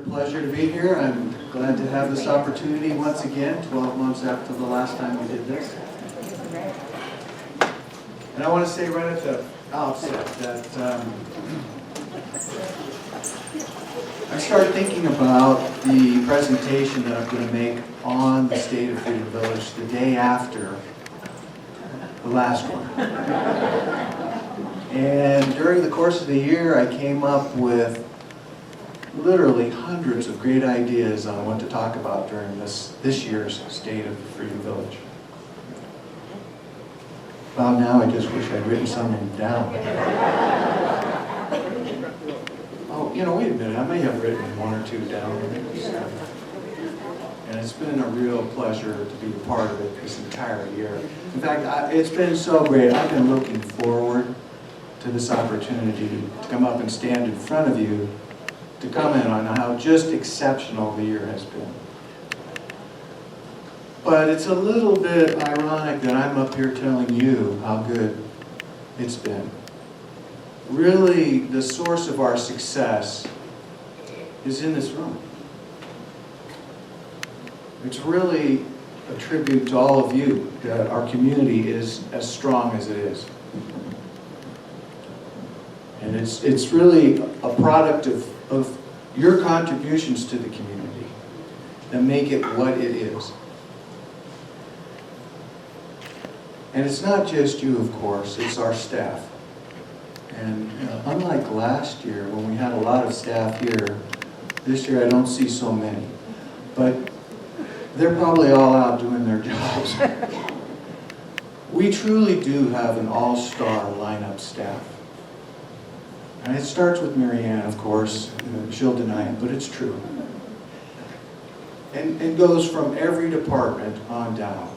pleasure to be here. I'm glad to have this opportunity once again, 12 months after the last time we did this. And I want to say right at the outset that I started thinking about the presentation that I'm going to make on the state of Freedom Village the day after the last one. And during the course of the year, I came up with literally hundreds of great ideas on what to talk about during this year's State of Freedom Village. Well, now I just wish I'd written some of them down. Oh, wait a minute, I may have written one or two down. And it's been a real pleasure to be a part of it this entire year. In fact, it's been so great. I've been looking forward to this opportunity to come up and stand in front of you to comment on how just exceptional the year has been. But it's a little bit ironic that I'm up here telling you how good it's been. Really, the source of our success is in this room. It's really a tribute to all of you that our community is as strong as it is. And it's really a product of your contributions to the community that make it what it is. And it's not just you, of course, it's our staff. And unlike last year when we had a lot of staff here, this year I don't see so many. But they're probably all out doing their jobs. We truly do have an all-star lineup staff. And it starts with Marianne, of course. She'll deny it, but it's true. And it goes from every department on down.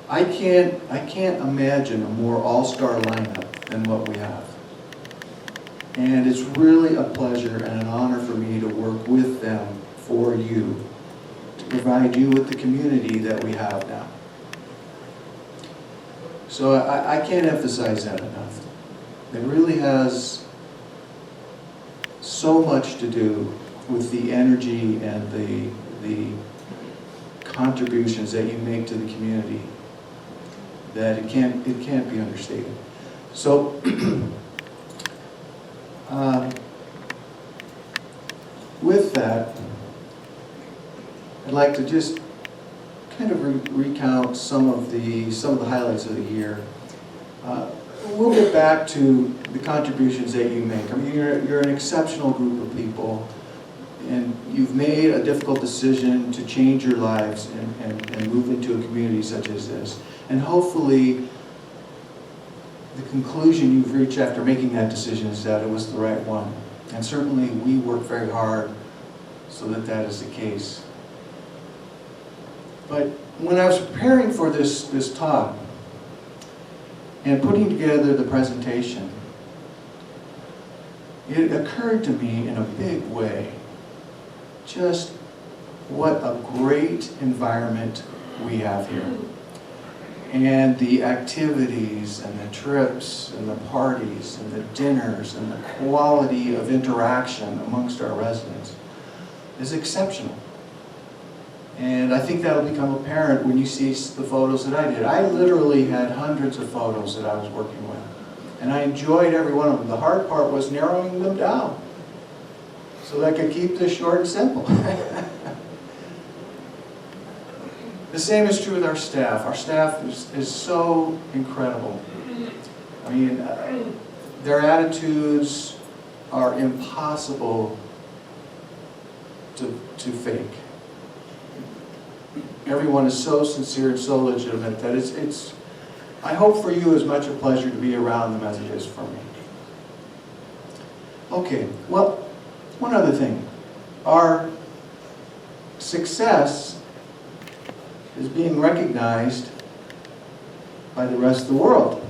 I can't imagine a more all-star lineup than what we have. And it's really a pleasure and an honor for me to work with them for you, to provide you with the community that we have now. So I can't emphasize that enough. It really has so much to do with the energy and the contributions that you make to the community that it can't be understated. So with that, I'd like to just kind of recount some of the highlights of the year. We'll get back to the contributions that you make. I mean, you're an exceptional group of people, and you've made a difficult decision to change your lives and move into a community such as this. And hopefully, the conclusion you've reached after making that decision is that it was the right one. And certainly, we work very hard so that that is the case. But when I was preparing for this talk, and putting together the presentation, it occurred to me in a big way just what a great environment we have here. And the activities and the trips and the parties and the dinners and the quality of interaction amongst our residents is exceptional. And I think that'll become apparent when you see the photos that I did. I literally had hundreds of photos that I was working with. And I enjoyed every one of them. The hard part was narrowing them down so that I could keep this short and simple. The same is true with our staff. Our staff is so incredible. I mean, their attitudes are impossible to fake. Everyone is so sincere and so legitimate that it's I hope for you as much a pleasure to be around them as it is for me. Okay, well, one other thing. Our success is being recognized by the rest of the world.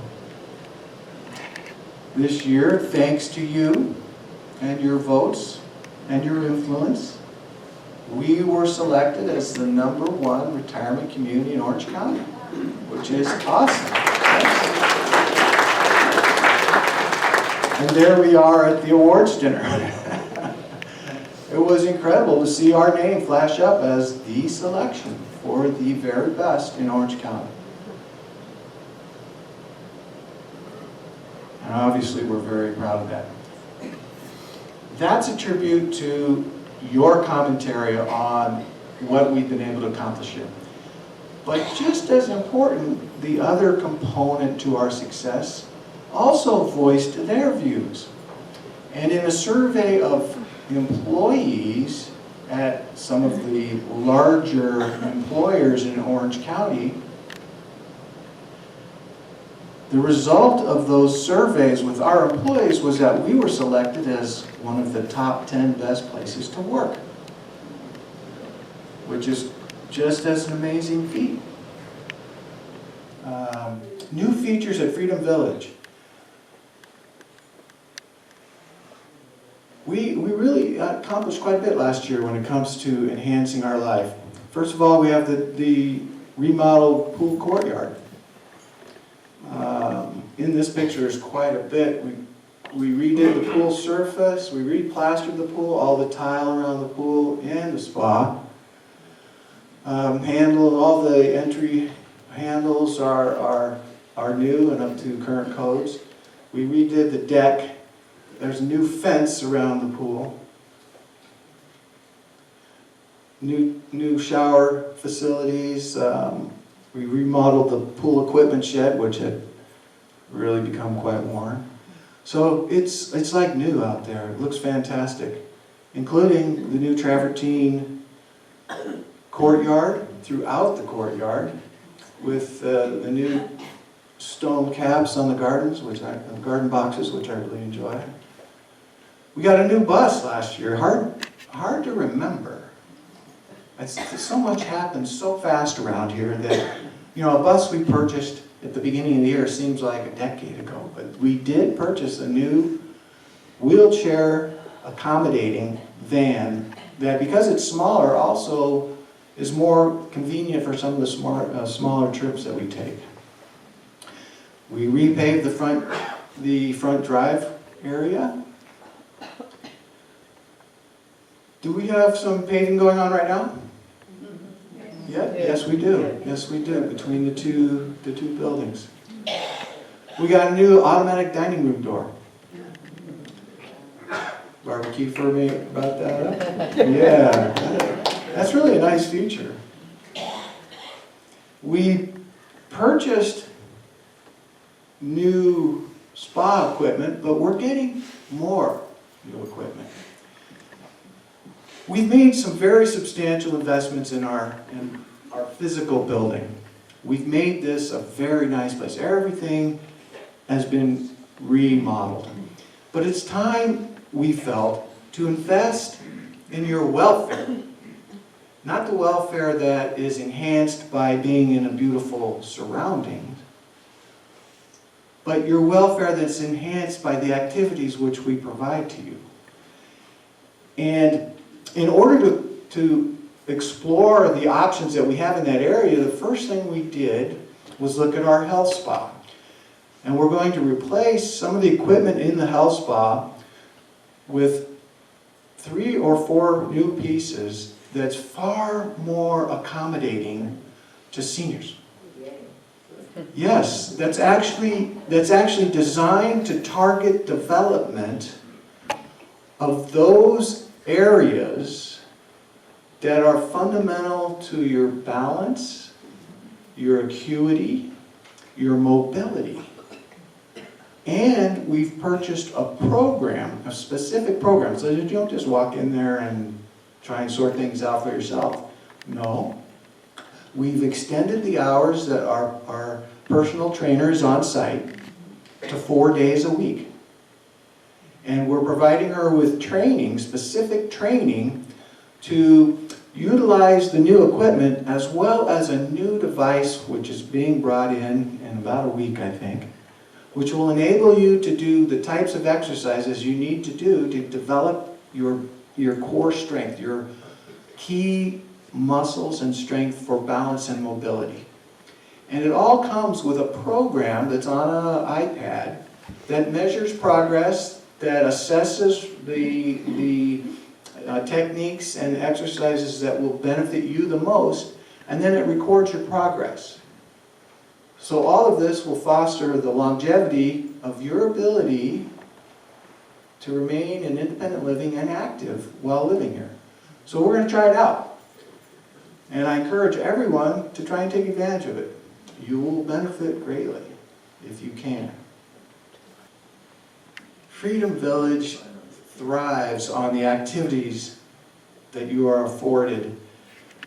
This year, thanks to you and your votes and your influence, we were selected as the #1 retirement community in Orange County, which is awesome. And there we are at the awards dinner. It it was incredible to see our name flash up as the selection for the very best in Orange County. And obviously we're very proud of that. That's a tribute to your commentary on what we've been able to accomplish here. But just as important, the other component to our success also voiced their views. And in a survey of employees at some of the larger employers in Orange County, the result of those surveys with our employees was that we were selected as one of the top 10 best places to work, which is just as an amazing feat. New features at Freedom Village. We really accomplished quite a bit last year when it comes to enhancing our life. First of all, we have the remodeled pool courtyard. In this picture is quite a bit. We redid the pool surface, we replastered the pool, all the tile around the pool and the spa. All the entry handles are new and up to current codes. We redid the deck. There's a new fence around the pool. New shower facilities. We remodeled the pool equipment shed, which had really become quite worn. So it's like new out there. It looks fantastic, including the new travertine courtyard throughout the courtyard, with the new stone caps on the garden boxes, which I really enjoy. We got a new bus last year. Hard to remember. So much happens so fast around here that, a bus we purchased at the beginning of the year seems like a decade ago, but we did purchase a new wheelchair accommodating van that, because it's smaller, also is more convenient for some of the smaller trips that we take. We repaved the front drive area. Do we have some paving going on right now? Yeah, yes we do. Yes we do, between the two buildings. We got a new automatic dining room door. Barbecue for me about that? Yeah, that's really a nice feature. We purchased new spa equipment, but we're getting more new equipment. We've made some very substantial investments in our physical building. We've made this a very nice place. Everything has been remodeled. But it's time, we felt, to invest in your welfare. Not the welfare that is enhanced by being in a beautiful surrounding, but your welfare that's enhanced by the activities which we provide to you. And in order to explore the options that we have in that area, the first thing we did was look at our health spa. And we're going to replace some of the equipment in the health spa with 3 or 4 new pieces that's far more accommodating to seniors. Yes, that's actually designed to target development of those areas that are fundamental to your balance, your acuity, your mobility. And we've purchased a specific program, so that you don't just walk in there and try and sort things out for yourself. No. We've extended the hours that our personal trainer is on site to 4 days a week. And we're providing her with training, specific training, to utilize the new equipment as well as a new device which is being brought in about a week, I think, which will enable you to do the types of exercises you need to do to develop your core strength, your key muscles and strength for balance and mobility. And it all comes with a program that's on an iPad that measures progress, that assesses the techniques and exercises that will benefit you the most, and then it records your progress. So all of this will foster the longevity of your ability to remain in independent living and active while living here. So we're going to try it out. And I encourage everyone to try and take advantage of it. You will benefit greatly if you can. Freedom Village thrives on the activities that you are afforded.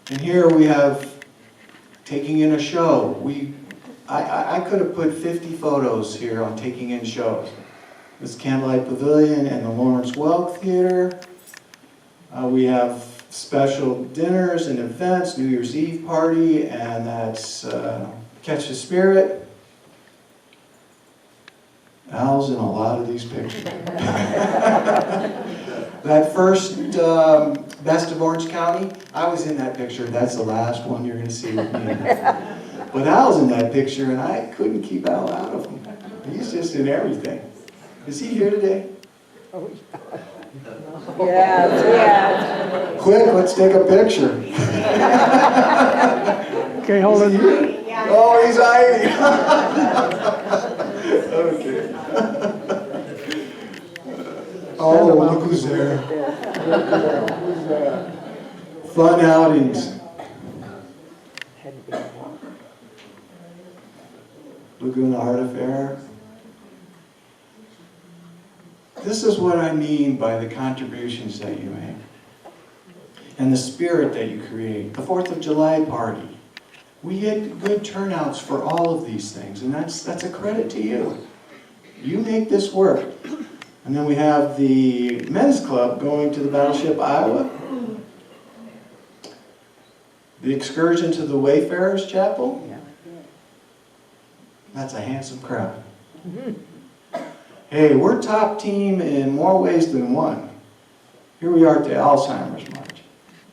And here we have taking in a show. I could have put 50 photos here on taking in shows. This Candlelight Pavilion and the Lawrence Welk Theater. We have special dinners and events, New Year's Eve party, and that's Catch the Spirit. Al's in a lot of these pictures. That first Best of Orange County, I was in that picture. That's the last one you're going to see with me. But Al's in that picture, and I couldn't keep Al out of him. He's just in everything. Is he here today? Oh, yeah. Quick, let's take a picture. Okay, hold on. Oh, he's hiding. Okay. Oh, look who's there. Who's that? Fun outings. Laguna Art Affair. This is what I mean by the contributions that you make and the spirit that you create. The 4th of July party. We get good turnouts for all of these things, and that's a credit to you. You make this work. And then we have the men's club going to the Battleship Iowa. The excursion to the Wayfarers Chapel. That's a handsome crowd. Hey, we're top team in more ways than one. Here we are at the Alzheimer's March,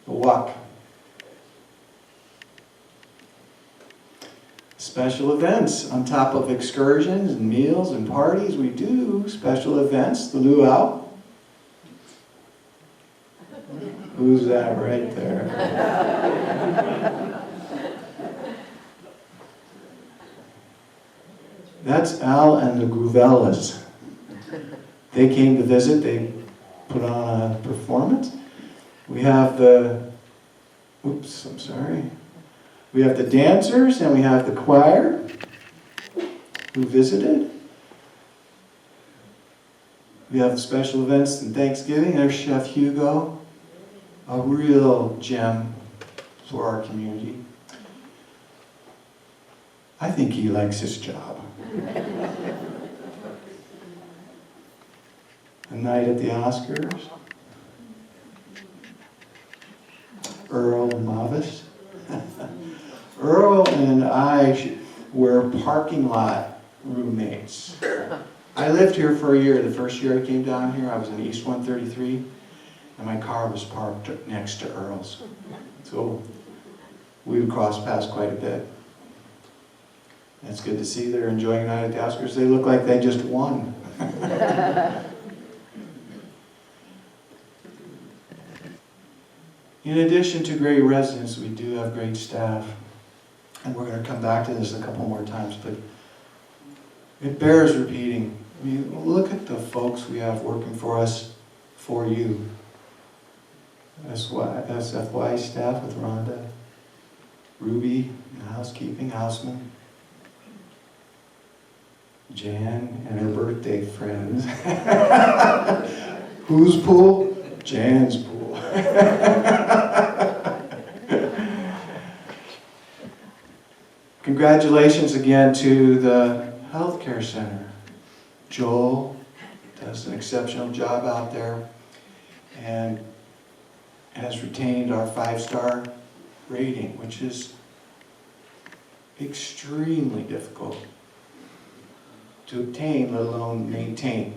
the walk. Special events on top of excursions and meals and parties. We do special events, the luau. Who's that right there? That's Al and the Gruvellas. They came to visit. They put on a performance. We have the, oops, I'm sorry. We have the dancers and we have the choir who visited. We have the special events and Thanksgiving. There's Chef Hugo, a real gem for our community. I think he likes his job. A night at the Oscars. Earl Mavis. Earl and I were parking lot roommates. I lived here for a year. The first year I came down here, I was in East 133, and my car was parked next to Earl's. So we would cross paths quite a bit. It's good to see they're enjoying a night at the Oscars. They look like they just won. In addition to great residents, we do have great staff. And we're going to come back to this a couple more times, but it bears repeating. I mean, look at the folks we have working for us, for you. SFY staff with Rhonda, Ruby, housekeeping, houseman, Jan and her birthday friends. Whose pool? Jan's pool. Congratulations again to the healthcare center. Joel does an exceptional job out there and has retained our 5-star rating, which is extremely difficult to obtain, let alone maintain.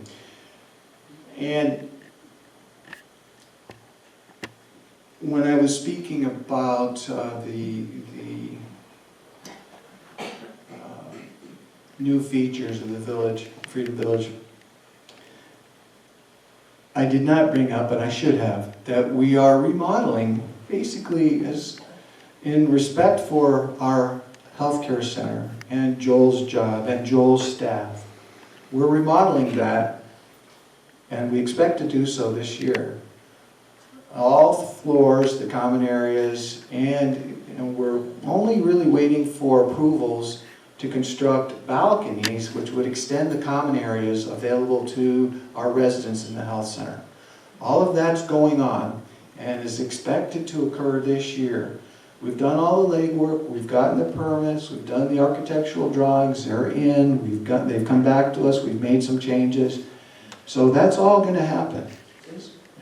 And when I was speaking about the new features of the village, Freedom Village, I did not bring up, and I should have, that we are remodeling, basically as in respect for our healthcare center and Joel's job and Joel's staff. We're remodeling that, and we expect to do so this year. All floors, the common areas, and we're only really waiting for approvals to construct balconies which would extend the common areas available to our residents in the health center. All of that's going on and is expected to occur this year. We've done all the legwork, we've gotten the permits, we've done the architectural drawings, they're in, they've come back to us, we've made some changes. So that's all going to happen.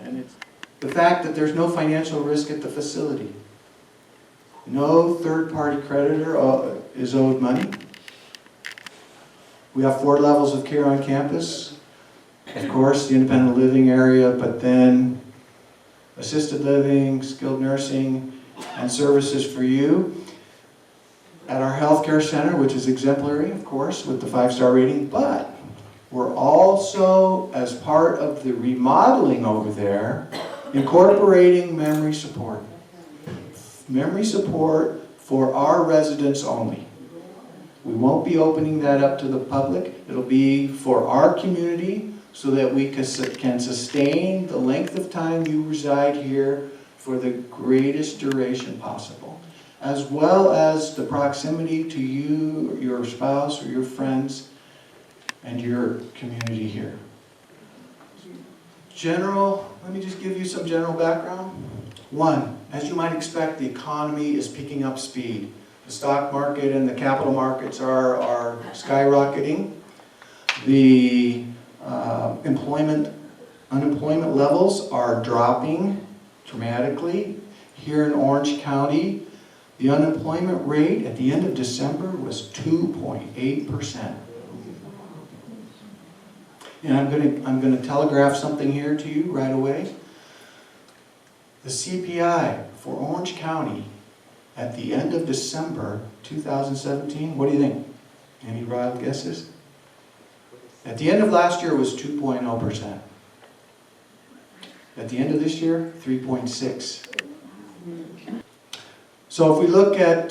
And it's the fact that there's no financial risk at the facility. No third-party creditor is owed money. We have 4 levels of care on campus. Of course, the independent living area, but then assisted living, skilled nursing, and services for you. At our healthcare center, which is exemplary, of course, with the 5-star rating, but we're also, as part of the remodeling over there, incorporating memory support. Memory support for our residents only. We won't be opening that up to the public. It'll be for our community so that we can sustain the length of time you reside here for the greatest duration possible, as well as the proximity to you, your spouse, or your friends, and your community here. Let me just give you some general background. 1, as you might expect, the economy is picking up speed. The stock market and the capital markets are skyrocketing. The unemployment levels are dropping dramatically. Here in Orange County, the unemployment rate at the end of December was 2.8%. And I'm going to telegraph something here to you right away. The CPI for Orange County at the end of December 2017, what do you think? Any wild guesses? At the end of last year it was 2.0%. At the end of this year, 3.6%. So if we look at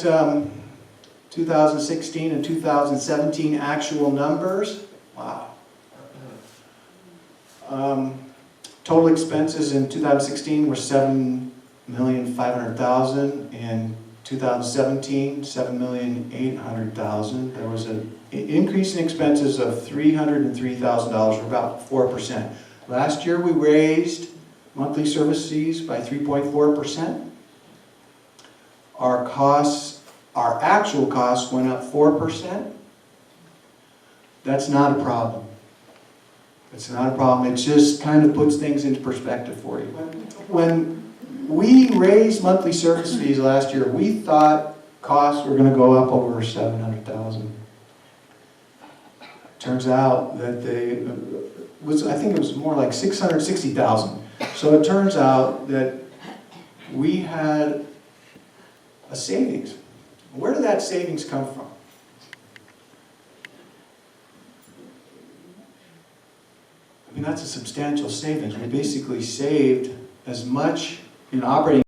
2016 and 2017 actual numbers, wow. Total expenses in 2016 were $7,500,000. In 2017, $7,800,000. There was an increase in expenses of $303,000, or about 4%. Last year we raised monthly service fees by 3.4%. Our actual costs went up 4%. That's not a problem. It's not a problem. It just kind of puts things into perspective for you. When we raised monthly service fees last year, we thought costs were going to go up over $700,000. Turns out that I think it was more like $660,000. So it turns out that we had a savings. Where did that savings come from? I mean, that's a substantial savings. We basically saved as much in operating